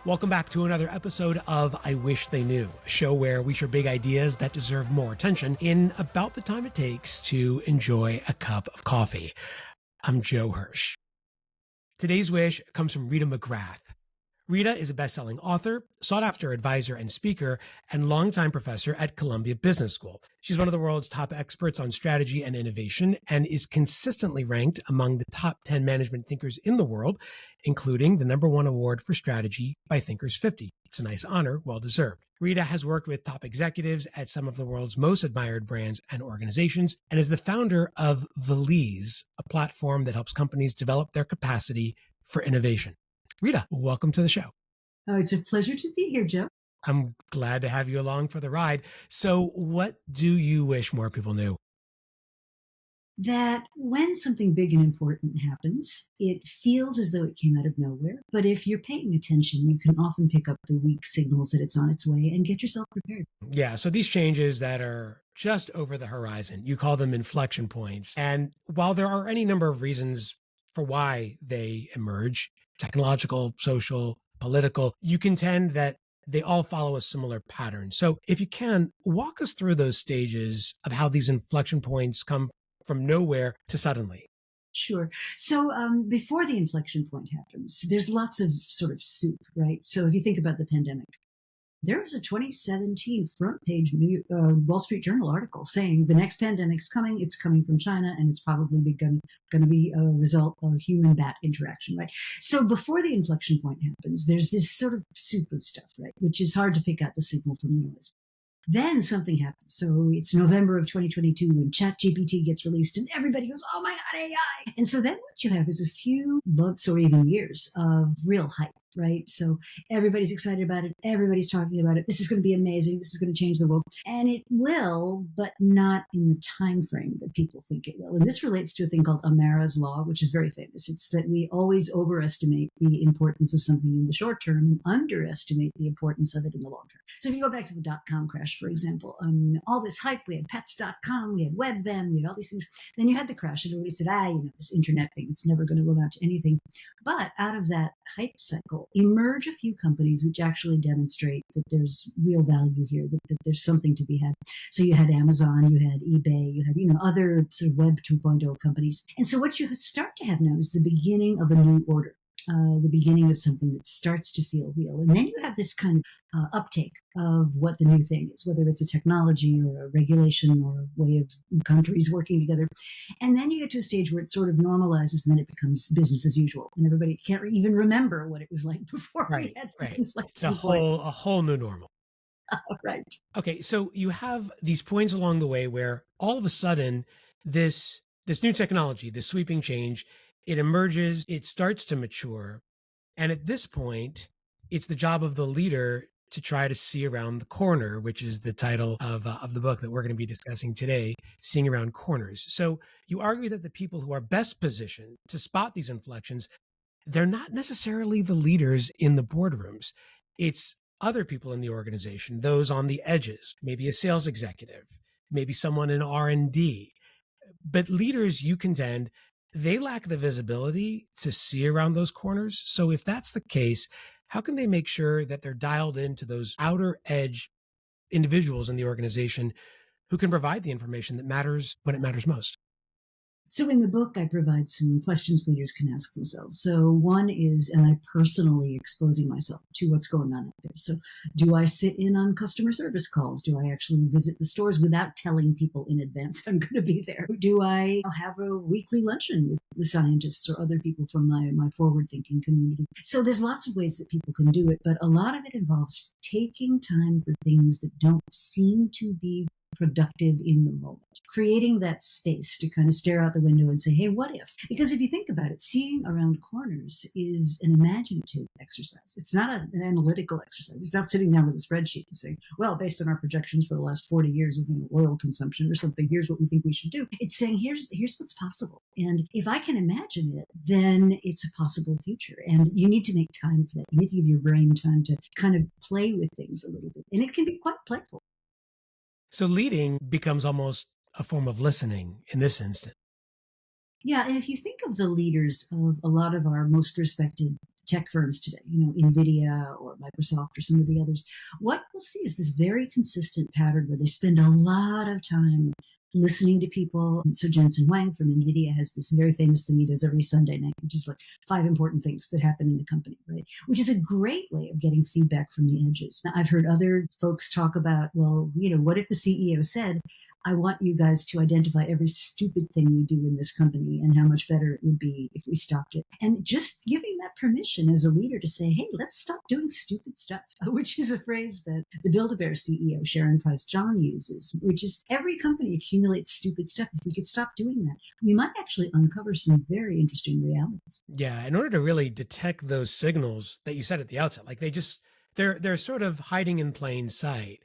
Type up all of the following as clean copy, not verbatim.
Welcome back to another episode of I Wish They Knew, a show where we share big ideas that deserve more attention in about the time it takes to enjoy a cup of coffee. I'm Joe Hirsch. Today's wish comes from Rita McGrath. Rita is a best-selling author, sought-after advisor and speaker, and longtime professor at Columbia Business School. She's one of the world's top experts on strategy and innovation and is consistently ranked among the top 10 management thinkers in the world, including the #1 award for strategy by Thinkers 50. It's a nice honor, well-deserved. Rita has worked with top executives at some of the world's most admired brands and organizations and is the founder of Valise, a platform that helps companies develop their capacity for innovation. Rita, welcome to the show. Oh, it's a pleasure to be here, Joe. I'm glad to have you along for the ride. So what do you wish more people knew? That when something big and important happens, it feels as though it came out of nowhere. But if you're paying attention, you can often pick up the weak signals that it's on its way and get yourself prepared. Yeah, so these changes that are just over the horizon, you call them inflection points. And while there are any number of reasons for why they emerge, technological, social, political, you contend that they all follow a similar pattern. So if you can, walk us through those stages of how these inflection points come from nowhere to suddenly. Sure. So before the inflection point happens, there's lots of sort of soup, right? So if you think about the pandemic, there was a 2017 front page Wall Street Journal article saying the next pandemic's coming. It's coming from China, and it's probably going to be a result of human-bat interaction, right? So before the inflection point happens, there's this sort of soup of stuff, right, which is hard to pick out the signal from the noise. Then something happens. So it's November of 2022 and ChatGPT gets released and everybody goes, oh my God, AI. And so then what you have is a few months or even years of real hype, right? So everybody's excited about it. Everybody's talking about it. This is going to be amazing. This is going to change the world. And it will, but not in the time frame that people think it will. And this relates to a thing called Amara's Law, which is very famous. It's that we always overestimate the importance of something in the short term and underestimate the importance of it in the long term. So if you go back to the dot-com crash, for example, all this hype, we had pets.com, we had Webvan, we had all these things. Then you had the crash and everybody said, this internet thing, it's never going to amount to anything. But out of that hype cycle emerge a few companies which actually demonstrate that there's real value here, that there's something to be had. So you had Amazon, you had eBay, you had, other sort of Web 2.0 companies. And so what you start to have now is the beginning of a new order. The beginning of something that starts to feel real. And then you have this kind of uptake of what the new thing is, whether it's a technology or a regulation or a way of countries working together. And then you get to a stage where it sort of normalizes and then it becomes business as usual. And everybody can't even remember what it was like before. Right. It's a whole new normal. Right. Okay, so you have these points along the way where all of a sudden this new technology, this sweeping change, it emerges, it starts to mature. And at this point, it's the job of the leader to try to see around the corner, which is the title of the book that we're going to be discussing today, Seeing Around Corners. So you argue that the people who are best positioned to spot these inflections, they're not necessarily the leaders in the boardrooms. It's other people in the organization, those on the edges, maybe a sales executive, maybe someone in R&D. But leaders, you contend, they lack the visibility to see around those corners. So if that's the case, how can they make sure that they're dialed into those outer edge individuals in the organization who can provide the information that matters when it matters most? So in the book, I provide some questions leaders can ask themselves. So one is, am I personally exposing myself to what's going on out there? So do I sit in on customer service calls? Do I actually visit the stores without telling people in advance I'm going to be there? Do I have a weekly luncheon with the scientists or other people from my forward-thinking community? So there's lots of ways that people can do it, but a lot of it involves taking time for things that don't seem to be productive in the moment, creating that space to kind of stare out the window and say, hey, what if? Because if you think about it, seeing around corners is an imaginative exercise. It's not an analytical exercise. It's not sitting down with a spreadsheet and saying, well, based on our projections for the last 40 years of oil consumption or something, here's what we think we should do. It's saying, here's what's possible. And if I can imagine it, then it's a possible future. And you need to make time for that. You need to give your brain time to kind of play with things a little bit. And it can be quite playful. So leading becomes almost a form of listening in this instance. Yeah, and if you think of the leaders of a lot of our most respected tech firms today, NVIDIA or Microsoft or some of the others, what we'll see is this very consistent pattern where they spend a lot of time listening to people. So Jensen Huang from NVIDIA has this very famous thing he does every Sunday night, which is like 5 important things that happen in the company, right? Which is a great way of getting feedback from the edges. Now, I've heard other folks talk about, well, what if the CEO said, I want you guys to identify every stupid thing we do in this company and how much better it would be if we stopped it. And just giving that permission as a leader to say, hey, let's stop doing stupid stuff, which is a phrase that the Build-A-Bear CEO, Sharon Price John, uses, which is every company accumulates stupid stuff. If we could stop doing that, we might actually uncover some very interesting realities. Yeah, in order to really detect those signals that you said at the outset, like they're sort of hiding in plain sight.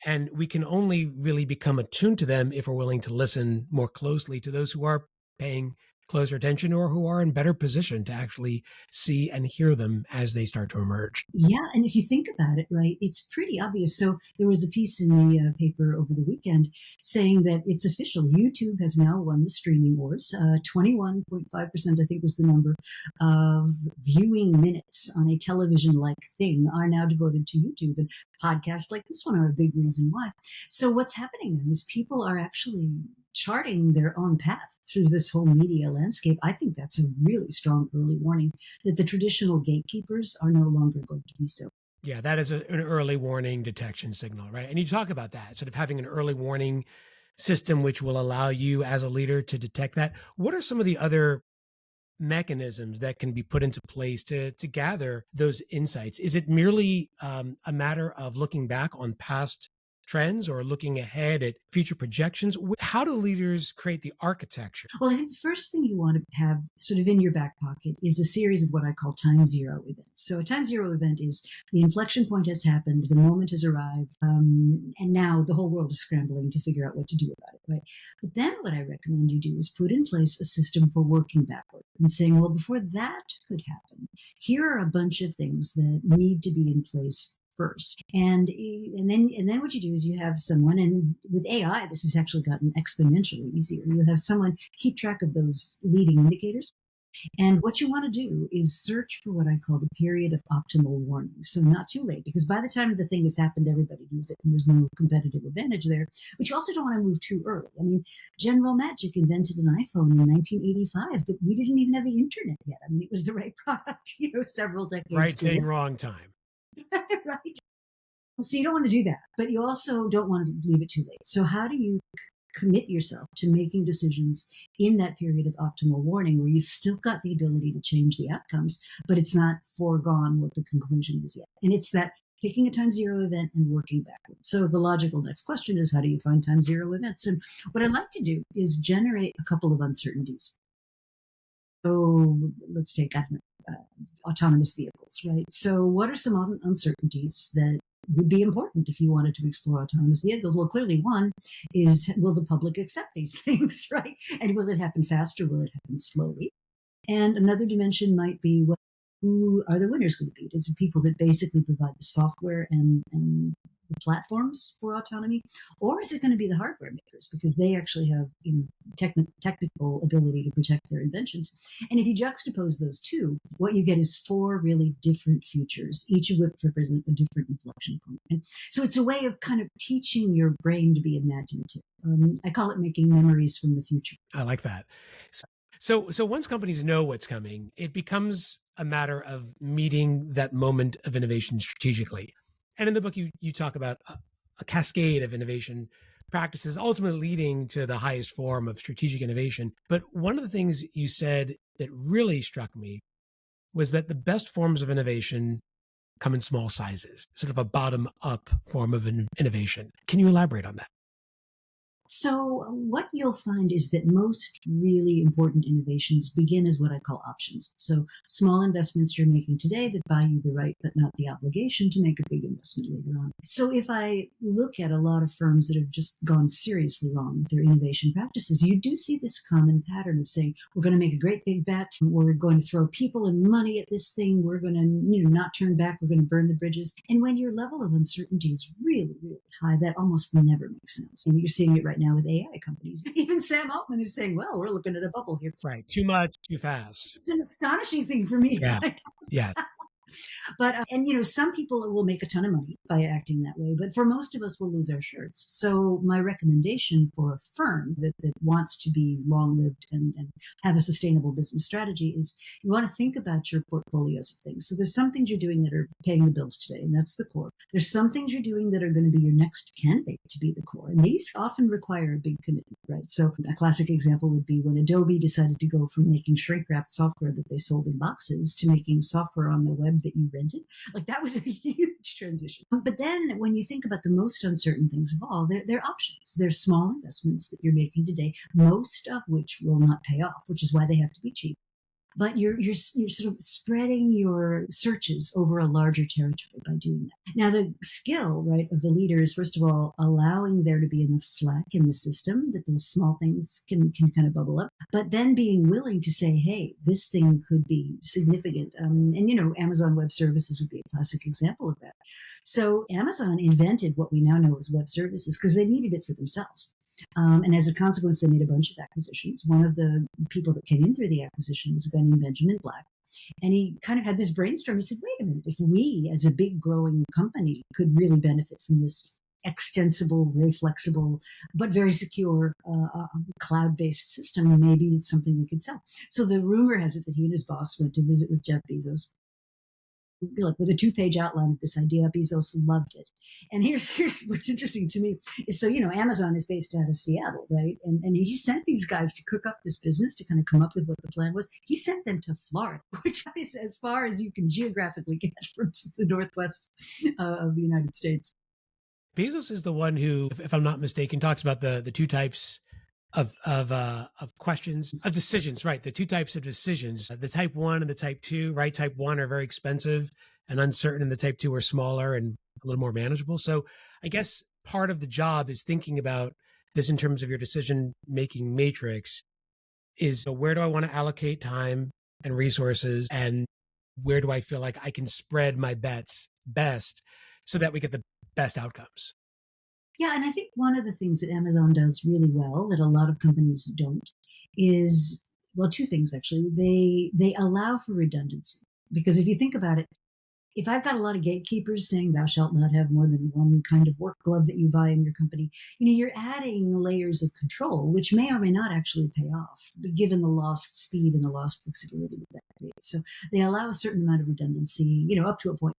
And we can only really become attuned to them if we're willing to listen more closely to those who are paying closer attention or who are in better position to actually see and hear them as they start to emerge. Yeah, and if you think about it, right, it's pretty obvious. So there was a piece in the paper over the weekend saying that it's official. YouTube has now won the streaming wars. 21.5%, I think was the number, of viewing minutes on a television-like thing are now devoted to YouTube. And podcasts like this one are a big reason why. So what's happening now is people are actually charting their own path through this whole media landscape. I think that's a really strong early warning that the traditional gatekeepers are no longer going to be so. Yeah, that is an early warning detection signal, right? And you talk about that, sort of having an early warning system which will allow you as a leader to detect that. What are some of the other mechanisms that can be put into place to gather those insights? Is it merely a matter of looking back on past trends or looking ahead at future projections? How do leaders create the architecture? Well, I think the first thing you want to have sort of in your back pocket is a series of what I call time zero events. So a time zero event is the inflection point has happened, the moment has arrived, and now the whole world is scrambling to figure out what to do about it, right? But then what I recommend you do is put in place a system for working backward and saying, well, before that could happen, here are a bunch of things that need to be in place first. And then what you do is you have someone, and with AI, this has actually gotten exponentially easier. You have someone keep track of those leading indicators. And what you want to do is search for what I call the period of optimal warning. So not too late, because by the time the thing has happened, everybody knows it and there's no competitive advantage there. But you also don't want to move too early. I mean, General Magic invented an iPhone in 1985, but we didn't even have the internet yet. I mean, it was the right product, several decades Right too thing, late. wrong time. Right. So you don't want to do that, but you also don't want to leave it too late. So how do you commit yourself to making decisions in that period of optimal warning where you've still got the ability to change the outcomes, but it's not foregone what the conclusion is yet? And it's that picking a time zero event and working backwards. So the logical next question is, how do you find time zero events? And what I'd like to do is generate a couple of uncertainties. So let's take autonomous vehicles, right? So what are some uncertainties that would be important if you wanted to explore autonomous vehicles? Well, clearly one is, will the public accept these things, right? And will it happen fast or will it happen slowly? And another dimension might be, well, who are the winners going to be? Is it people that basically provide the software and the platforms for autonomy, or is it going to be the hardware makers because they actually have technical ability to protect their inventions? And if you juxtapose those two, what you get is 4 really different futures, each of which represent a different inflection point. And so it's a way of kind of teaching your brain to be imaginative. I call it making memories from the future. I like that. So once companies know what's coming, it becomes a matter of meeting that moment of innovation strategically. And in the book, you talk about a cascade of innovation practices, ultimately leading to the highest form of strategic innovation. But one of the things you said that really struck me was that the best forms of innovation come in small sizes, sort of a bottom-up form of innovation. Can you elaborate on that? So what you'll find is that most really important innovations begin as what I call options. So small investments you're making today that buy you the right but not the obligation to make a big investment later on. So if I look at a lot of firms that have just gone seriously wrong with their innovation practices, you do see this common pattern of saying, we're going to make a great big bet, we're going to throw people and money at this thing, we're going to not turn back, we're going to burn the bridges. And when your level of uncertainty is really, really high, that almost never makes sense. And you're seeing it right right now with AI companies. Even Sam Altman is saying, well, we're looking at a bubble here. Right. Too much, too fast. It's an astonishing thing for me to Yeah. find. Yeah. But, and some people will make a ton of money by acting that way, but for most of us, we'll lose our shirts. So my recommendation for a firm that wants to be long lived and have a sustainable business strategy is you want to think about your portfolios of things. So there's some things you're doing that are paying the bills today, and that's the core. There's some things you're doing that are going to be your next candidate to be the core. And these often require a big commitment, right? So a classic example would be when Adobe decided to go from making shrink wrapped software that they sold in boxes to making software on the web that you rented. Like that was a huge transition. But then when you think about the most uncertain things of all, they're options. They're small investments that you're making today, most of which will not pay off, which is why they have to be cheap. But you're sort of spreading your searches over a larger territory by doing that. Now, the skill, right, of the leader is, first of all, allowing there to be enough slack in the system that those small things can kind of bubble up, but then being willing to say, hey, this thing could be significant. And Amazon Web Services would be a classic example of that. So Amazon invented what we now know as web services because they needed it for themselves. And as a consequence, they made a bunch of acquisitions. One of the people that came in through the acquisition was a guy named Benjamin Black. And he kind of had this brainstorm. He said, wait a minute, if we as a big growing company could really benefit from this extensible, very flexible, but very secure cloud-based system, maybe it's something we could sell. So the rumor has it that he and his boss went to visit with Jeff Bezos, like with a 2-page outline of this idea. Bezos loved it. And here's what's interesting to me is, so, Amazon is based out of Seattle, right? And he sent these guys to cook up this business, to kind of come up with what the plan was. He sent them to Florida, which is as far as you can geographically get from the Northwest of the United States. Bezos is the one who, if I'm not mistaken, talks about the two types of questions, of decisions, right? The two types of decisions, the type 1 and the type 2, right? Type 1 are very expensive and uncertain, and the type 2 are smaller and a little more manageable. So I guess part of the job is thinking about this in terms of your decision-making matrix is, where do I want to allocate time and resources, and where do I feel like I can spread my bets best so that we get the best outcomes? Yeah, and I think one of the things that Amazon does really well that a lot of companies don't is, well, two things actually. They allow for redundancy, because if you think about it, if I've got a lot of gatekeepers saying thou shalt not have more than one kind of work glove that you buy in your company, you're adding layers of control, which may or may not actually pay off, given the lost speed and the lost flexibility that creates. So they allow a certain amount of redundancy, up to a point.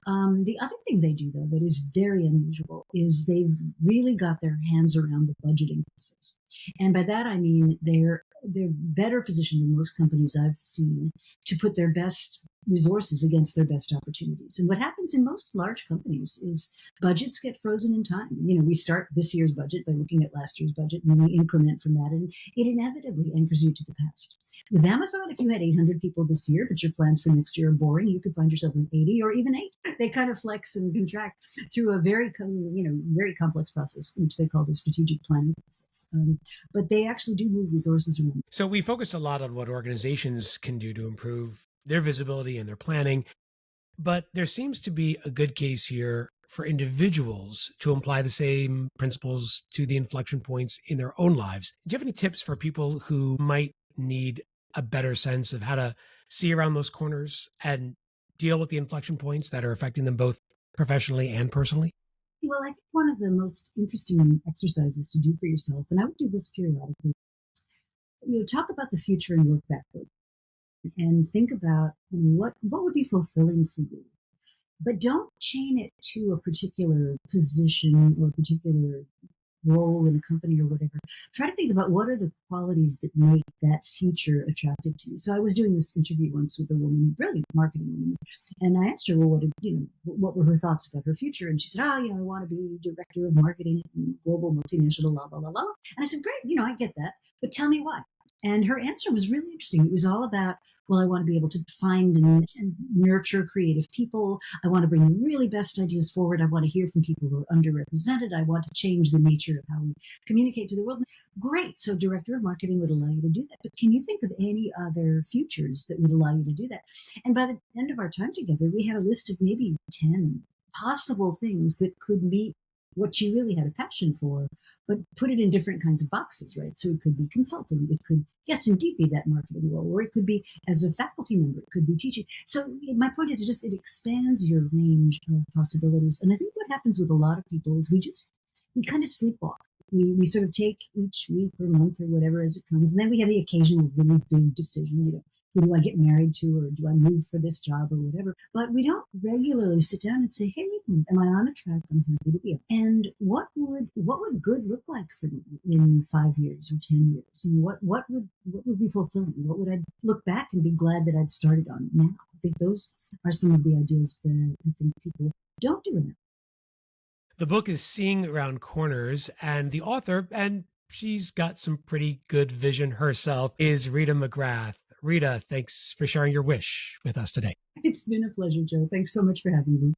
The other thing they do, though, that is very unusual is they've really got their hands around the budgeting process. And by that, I mean they're better positioned than most companies I've seen to put their best resources against their best opportunities. And what happens in most large companies is budgets get frozen in time. We start this year's budget by looking at last year's budget, and then we increment from that, and it inevitably anchors you to the past. With Amazon, if you had 800 people this year, but your plans for next year are boring, you could find yourself with 80 or even 8. They kind of flex and contract through a very complex process, which they call the strategic planning process. But they actually do move resources around. So we focused a lot on what organizations can do to improve their visibility and their planning, but there seems to be a good case here for individuals to apply the same principles to the inflection points in their own lives. Do you have any tips for people who might need a better sense of how to see around those corners and deal with the inflection points that are affecting them both professionally and personally? Well, I think one of the most interesting exercises to do for yourself, and I would do this periodically, talk about the future and work backward, and think about what would be fulfilling for you. But don't chain it to a particular position or a particular role in a company or whatever. Try to think about what are the qualities that make that future attractive to you. So I was doing this interview once with a woman, a brilliant marketing woman, and I asked her, well, what were her thoughts about her future? And she said, I want to be director of marketing in global multinational, la, la, la, la. And I said, great, I get that, but tell me why. And her answer was really interesting. It was all about, well, I want to be able to find and nurture creative people. I want to bring the really best ideas forward. I want to hear from people who are underrepresented. I want to change the nature of how we communicate to the world. Great. So director of marketing would allow you to do that. But can you think of any other futures that would allow you to do that? And by the end of our time together, we had a list of maybe 10 possible things that could meet what she really had a passion for, but put it in different kinds of boxes, right? So it could be consulting, it could, yes, indeed, be that marketing role, or it could be as a faculty member, it could be teaching. So my point is, it expands your range of possibilities. And I think what happens with a lot of people is we kind of sleepwalk. We sort of take each week or month or whatever as it comes, and then we have the occasional really big decision, who do I get married to, or do I move for this job or whatever? But we don't regularly sit down and say, hey, wait a minute, am I on a track I'm happy to be on? And what would good look like for me in 5 years or 10 years? And what would be fulfilling? What would I look back and be glad that I'd started on now? I think those are some of the ideas that I think people don't do enough. The book is Seeing Around Corners, and the author, and she's got some pretty good vision herself, is Rita McGrath. Rita, thanks for sharing your wish with us today. It's been a pleasure, Joe. Thanks so much for having me.